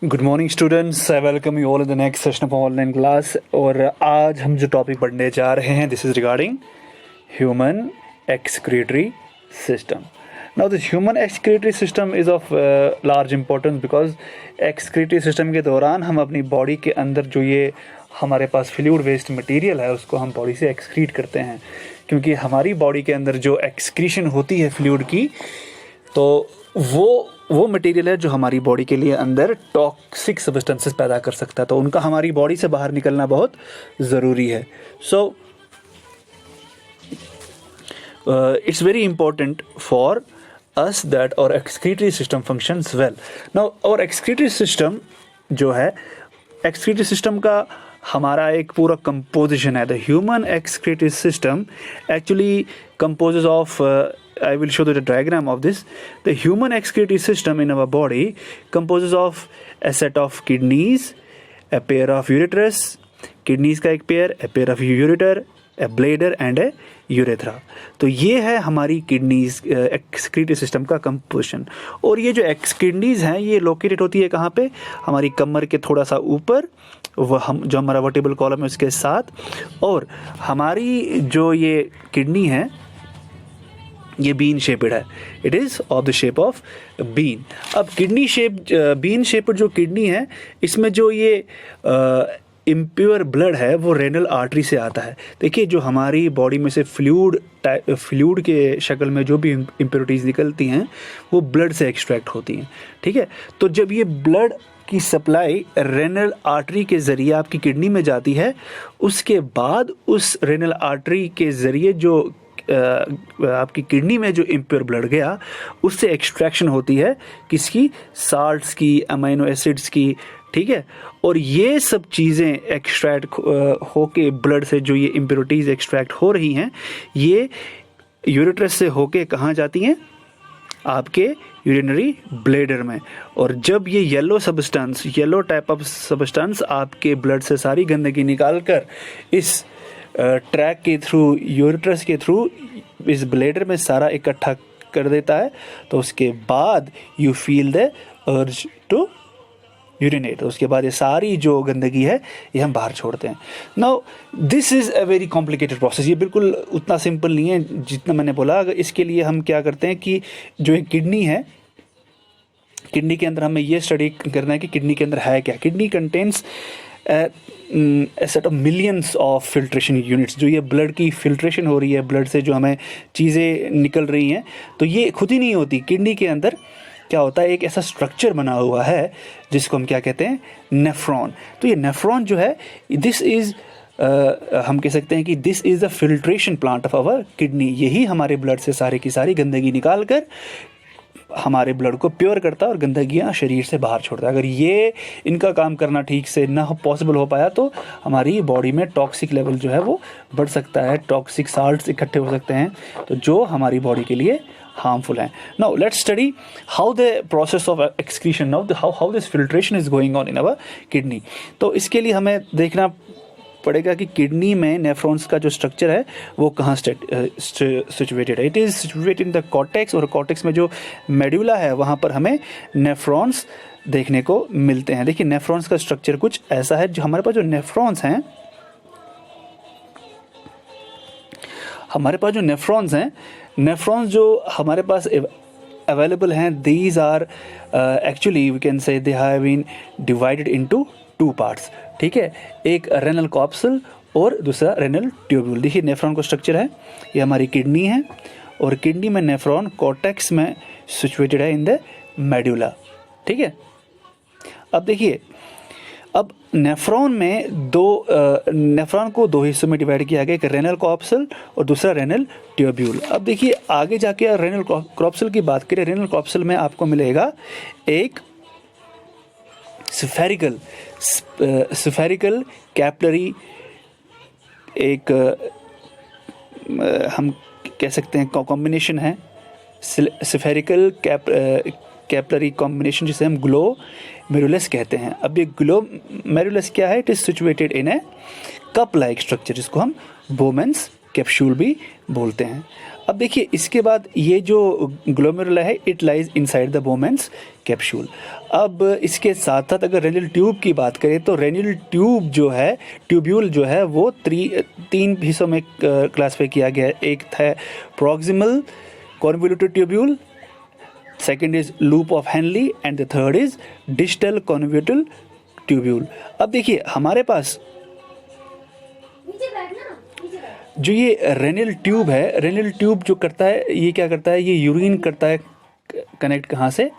Good morning students, I welcome you all in the next session of online class. और आज हम जो topic पढ़ने जा रहे हैं, this is regarding human excretory system. Now this human excretory system is of large importance because excretory system के दौरान हम अपनी बॉडी के अंदर जो ये हमारे पास फ्लूइड वेस्ट मटेरियल है उसको हम बॉडी से एक्सक्रीट करते हैं, क्योंकि हमारी बॉडी के अंदर जो एक्सक्रीशन होती है फ्लूइड की, तो वो मटेरियल है जो हमारी बॉडी के लिए अंदर टॉक्सिक सब्सटेंसेस पैदा कर सकता है, तो उनका हमारी बॉडी से बाहर निकलना बहुत ज़रूरी है। So it's very important for us that our excretory system functions well. Now our excretory system जो है, एक्सक्रीटरी सिस्टम का हमारा एक पूरा कंपोजिशन है। The human excretory system actually composes of I will show the diagram of this. The human excretory system in our body composes of a set of kidneys, a pair of ureters, kidneys का एक pair, a pair of ureter, a bladder and a urethra। तो ये है हमारी kidneys excretory system का composition. और ये जो किडनीज हैं ये लोकेटेड होती है कहाँ पे? हमारी कमर के थोड़ा सा ऊपर, वह हम जो हमारा वर्टेब्रल कॉलम है उसके साथ। और हमारी जो ये किडनी है ये बीन शेपेड है, it is of the shape of bean. अब किडनी शेप बीन शेपेड जो किडनी है, इसमें जो ये इम्प्योर ब्लड है वो रेनल आर्टरी से आता है। देखिए, जो हमारी बॉडी में से फ्लूइड के शक्ल में जो भी इम्प्योरिटीज़ निकलती हैं वो ब्लड से एक्सट्रैक्ट होती हैं, ठीक है। तो जब ये ब्लड की सप्लाई रेनल आर्टरी के ज़रिए आपकी किडनी में जाती है, उसके बाद उस रेनल आर्टरी के ज़रिए जो आपकी किडनी में जो इम्प्योर ब्लड गया उससे एक्सट्रैक्शन होती है किसकी? साल्ट्स की, अमीनो एसिड्स की, ठीक है। और ये सब चीज़ें एक्सट्रैक्ट होके ब्लड से जो ये इम्प्योरिटीज़ एक्सट्रैक्ट हो रही हैं, ये यूरेट्रस से होके कहाँ जाती हैं? आपके यूरिनरी ब्लैडर में। और जब ये येलो टाइप ऑफ सब्सटेंस आपके ब्लड से सारी गंदगी निकाल कर इस ट्रैक के थ्रू, यूरेट्रस के थ्रू इस ब्लैडर में सारा इकट्ठा कर देता है, तो उसके बाद you feel the urge to urinate. उसके बाद ये सारी जो गंदगी है ये हम बाहर छोड़ते हैं। Now this is a very complicated process. ये बिल्कुल उतना सिंपल नहीं है जितना मैंने बोला। अगर इसके लिए हम क्या करते हैं कि जो एक किडनी है, किडनी के अंदर हमें ये स्टडी करना है कि किडनी के अंदर है क्या। Kidney contains set of millions of filtration units. जो ये ब्लड की फिल्ट्रेशन हो रही है, ब्लड से जो हमें चीज़ें निकल रही हैं, तो ये खुद ही नहीं होती। किडनी के अंदर क्या होता है, एक ऐसा स्ट्रक्चर बना हुआ है जिसको हम क्या कहते हैं? नेफ्रॉन। तो ये नेफ्रॉन जो है, दिस इज़ हम कह सकते हैं कि this is the filtration plant of our kidney. यही हमारे ब्लड से सारी की सारी गंदगी निकाल कर हमारे ब्लड को प्योर करता है और गंदगियाँ शरीर से बाहर छोड़ता है। अगर ये इनका काम करना ठीक से ना पॉसिबल हो पाया तो हमारी बॉडी में टॉक्सिक लेवल जो है वो बढ़ सकता है, टॉक्सिक साल्ट्स इकट्ठे हो सकते हैं, तो जो हमारी बॉडी के लिए हार्मफुल हैं। Now let's study how the process of excretion, now how this filtration is going on in our kidney. तो इसके लिए हमें देखना पड़ेगा कि किडनी में नेफ्रॉन्स का जो स्ट्रक्चर है वो कहाँ सिचुएटेड है। It is situated in the cortex, और कॉर्टेक्स में जो मेडुला है वहाँ पर हमें नेफ्रॉन्स देखने को मिलते हैं। देखिए, नेफ्रॉन्स का स्ट्रक्चर कुछ ऐसा है। जो हमारे पास जो नेफ्रॉन्स हैं, नेफ्रॉन्स जो हमारे पास अवेलेबल हैं, these are actually we can say they have been divided into 2 parts, ठीक है। एक रेनल कॉप्सल और दूसरा रेनल ट्यूब्यूल। देखिए, नेफ्रॉन का स्ट्रक्चर है, ये हमारी किडनी है, और किडनी में नेफ्रॉन कॉर्टेक्स में सिचुएटेड है इन द मेडुला, ठीक है। अब देखिए, अब नेफ्रॉन को 2 हिस्सों में डिवाइड किया गया, एक रेनल कॉप्सल और दूसरा रेनल ट्यूब्यूल। अब देखिए, आगे जाके रेनल कॉप्सल की बात करें, रेनल कॉप्सल में आपको मिलेगा एक स्फेरिकल कैपिलरी, एक हम कह सकते हैं कॉम्बिनेशन है, स्फेरिकल कैपिलरी कॉम्बिनेशन, जिसे हम ग्लोमेरुलस कहते हैं। अब ये ग्लोमेरुलस क्या है? It is situated in A cup like structure, जिसको हम बोमेंस कैप्सूल भी बोलते हैं। अब देखिए इसके बाद ये जो ग्लोमेरुला है it lies inside the बोमेंस capsule. अब इसके साथ साथ अगर रेनियल ट्यूब की बात करें तो रेनियल ट्यूब जो है, ट्यूब्यूल जो है वो तीन हिस्सों में क्लासिफाई किया गया है। एक है proximal convoluted tubule, second is loop of Henley and the third is distal convoluted tubule. अब देखिए हमारे पास जो ये रेनियल ट्यूब है, रेनियल ट्यूब जो करता है ये क्या करता है, ये यूरिन करता है कनेक्ट कहाँ से,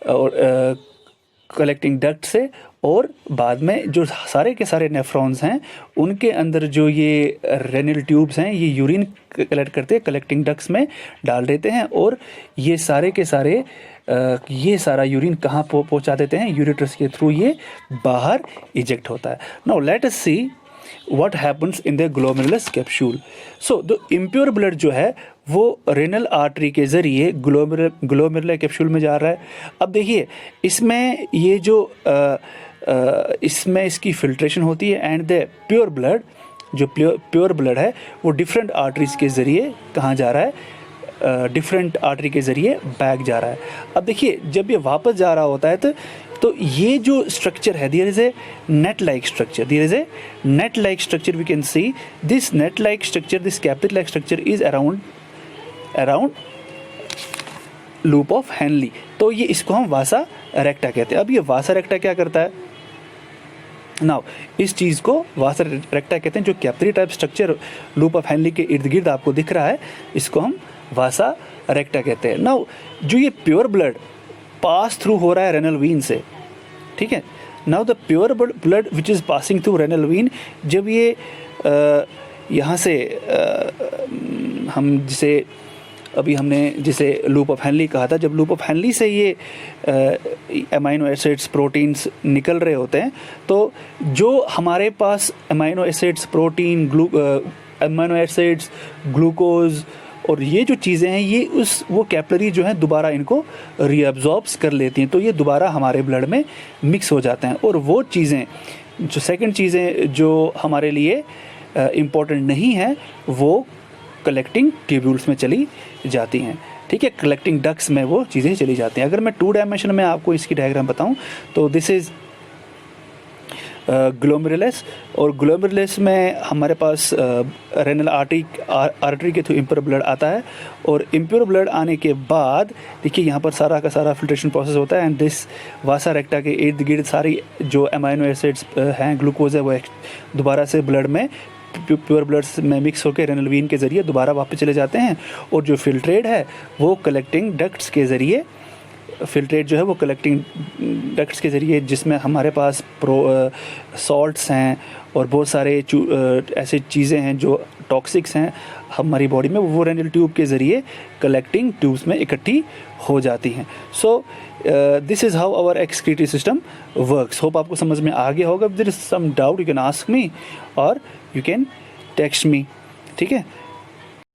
और कलेक्टिंग डक्ट से, और बाद में जो सारे के सारे नेफ्रॉन्स हैं उनके अंदर जो ये रेनियल ट्यूब्स हैं ये यूरिन कलेक्ट करते हैं, कलेक्टिंग डक्ट्स में डाल देते हैं, और ये सारे के सारे ये सारा यूरिन कहाँ पहुँचा देते हैं, यूरेटर्स के थ्रू ये बाहर इजेक्ट होता है। Now let us see what happens in the glomerulus capsule. So the impure blood जो है वो रेनल आर्टरी के ज़रिए ग्लोमेरुलर कैप्सूल में जा रहा है। अब देखिए इसमें ये जो इसमें इसकी फिल्ट्रेशन होती है एंड द प्योर ब्लड, जो प्योर ब्लड है वो डिफरेंट आर्टरीज के ज़रिए कहाँ जा रहा है, डिफरेंट आर्टरी के ज़रिए बैक जा रहा है। अब देखिए जब ये वापस जा रहा होता है तो ये जो स्ट्रक्चर है, there is a net like structure, there is a net like structure, we can see this net like structure, this capital like structure is around loop of Henle. तो ये इसको हम वासा रेक्टा कहते हैं। अब ये वासा रेक्टा क्या करता है, नाउ इस चीज़ को वासा रेक्टा कहते हैं। जो capillary type structure loop of Henley के इर्द गिर्द आपको दिख रहा है इसको हम वासा रेक्टा कहते हैं। नाउ जो ये प्योर ब्लड पास थ्रू हो रहा है रेनल वीन से, ठीक है, now the pure blood which is passing through renal vein, जब ये यहाँ से हम जिसे अभी हमने जिसे लूप ऑफ हेनली कहा था, जब लूप ऑफ हेनली से ये अमाइनो एसिड्स प्रोटीन्स निकल रहे होते हैं तो जो हमारे पास amino acids protein amino acids glucose और ये जो चीज़ें हैं ये वो कैपिलरी जो है दोबारा इनको रीअब्जॉर्ब्स कर लेती हैं, तो ये दोबारा हमारे ब्लड में मिक्स हो जाते हैं। और वो चीज़ें जो सेकंड चीज़ें जो हमारे लिए इम्पोर्टेंट नहीं है वो कलेक्टिंग ट्यूब्यूल्स में चली जाती हैं, ठीक है, कलेक्टिंग डक्ट्स में वो चीज़ें चली जाती हैं। अगर मैं 2 डायमेंशन में आपको इसकी डायग्राम बताऊं तो दिस इज़ ग्लोमेरुलस, और ग्लोमेरुलस में हमारे पास रेनल आर्टरी के थ्रू इम्प्योर ब्लड आता है, और इम्प्योर ब्लड आने के बाद देखिए यहाँ पर सारा का सारा फिल्ट्रेशन प्रोसेस होता है एंड दिस वासा रेक्टा के इर्द गिर्द सारी जो अमाइनो एसिड्स हैं ग्लूकोज है वो दोबारा से ब्लड में प्योर ब्लड में मिक्स होकर रेनल वीन के ज़रिए दोबारा वापस चले जाते हैं, और जो फिल्ट्रेट है वो कलेक्टिंग डक्ट्स के ज़रिए फिल्ट्रेट जो है वो कलेक्टिंग डक्ट्स के ज़रिए जिसमें हमारे पास सॉल्ट्स हैं और बहुत सारे ऐसे चीज़ें हैं जो टॉक्सिक्स हैं हमारी बॉडी में, वो रेनल ट्यूब के ज़रिए कलेक्टिंग ट्यूब्स में इकट्ठी हो जाती हैं। So this is how our excretory system works. Hope आपको समझ में आ गया होगा। If there is some doubt you can ask me और यू कैन टेक्स्ट मी, ठीक है।